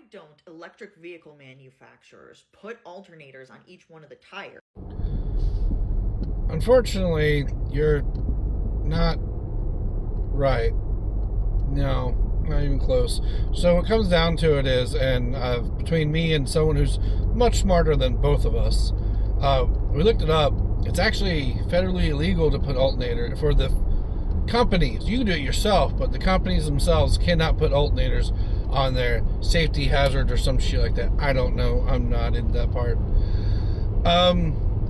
don't electric vehicle manufacturers put alternators on each one of the tires? Unfortunately, you're not right. No, not even close. So what comes down to it is, and between me and someone who's much smarter than both of us, we looked it up. It's actually federally illegal to put alternator for the companies. You can do it yourself, but the companies themselves cannot put alternators on their safety hazard or some shit like that. I don't know. I'm not in that part.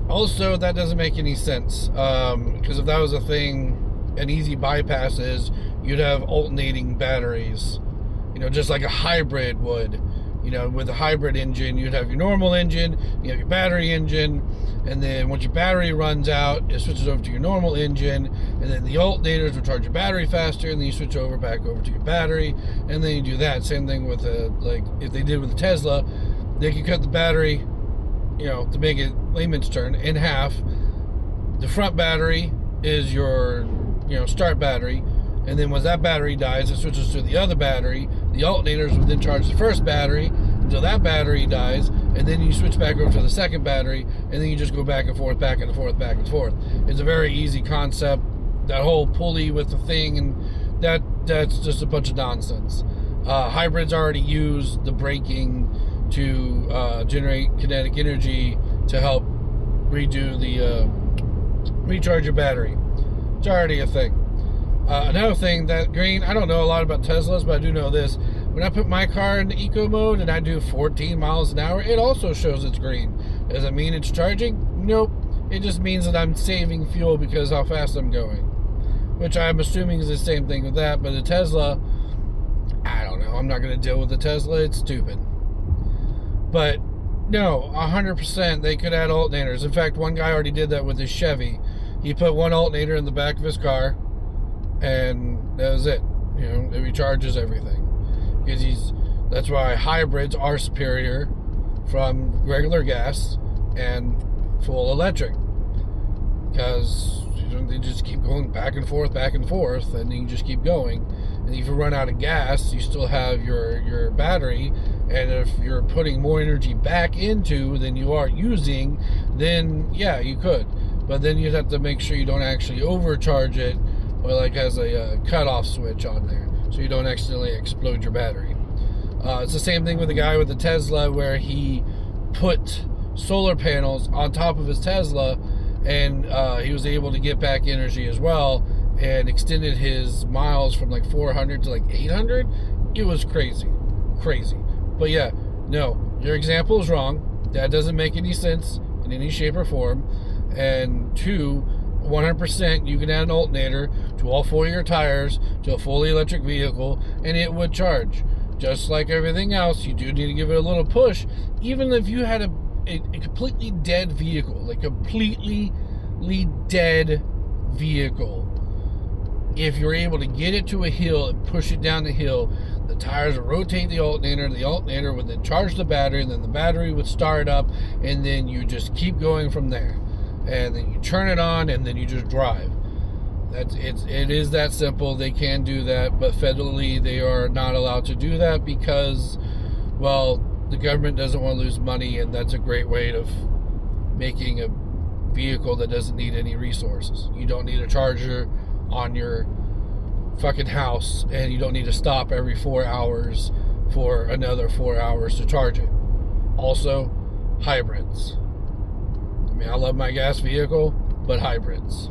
Also, that doesn't make any sense. Because if that was a thing, an easy bypass is you'd have alternating batteries, just like a hybrid would. With a hybrid engine, you'd have your normal engine, you have your battery engine, and then once your battery runs out, it switches over to your normal engine, and then the alternators will charge your battery faster, and then you switch back over to your battery, and then you do that. Same thing with like if they did with the Tesla, they could cut the battery, to make it layman's term, in half. The front battery is your, start battery. And then once that battery dies, it switches to the other battery. The alternators would then charge the first battery until that battery dies, and then you switch back over to the second battery, and then you just go back and forth, back and forth, back and forth. It's a very easy concept. That whole pulley with the thing, and that's just a bunch of nonsense. Hybrids already use the braking to generate kinetic energy to help recharge your battery. It's already a thing. Another thing, that green, I don't know a lot about Teslas, but I do know this. When I put my car into eco mode and I do 14 miles an hour, it also shows it's green. Does it mean it's charging? Nope. It just means that I'm saving fuel because how fast I'm going. Which I'm assuming is the same thing with that, but the Tesla, I don't know. I'm not going to deal with the Tesla. It's stupid. But no, 100% they could add alternators. In fact, one guy already did that with his Chevy. He put one alternator in the back of his car, and that was it. It recharges everything. Because that's why hybrids are superior from regular gas and full electric. Because they just keep going back and forth, and you just keep going. And if you run out of gas, you still have your battery. And if you're putting more energy back into than you are using, then yeah, you could. But then you'd have to make sure you don't actually overcharge it, or like has a cutoff switch on there, so you don't accidentally explode your battery. It's the same thing with the guy with the Tesla, where he put solar panels on top of his Tesla, and he was able to get back energy as well, and extended his miles from like 400 to like 800. It was crazy. But yeah, no, your example is wrong. That doesn't make any sense in any shape or form. And two, 100% you can add an alternator to all four of your tires to a fully electric vehicle, and it would charge. Just like everything else, you do need to give it a little push. Even if you had a completely dead vehicle, like completely dead vehicle, if you're able to get it to a hill and push it down the hill, the tires will rotate the alternator would then charge the battery, and then the battery would start up, and then you just keep going from there. And then you turn it on, and then you just drive. It is that simple. They can do that, but federally they are not allowed to do that because, well, the government doesn't want to lose money, and that's a great way of making a vehicle that doesn't need any resources. You don't need a charger on your fucking house, and you don't need to stop every 4 hours for another 4 hours to charge it. Also, hybrids. I love my gas vehicle, but hybrids.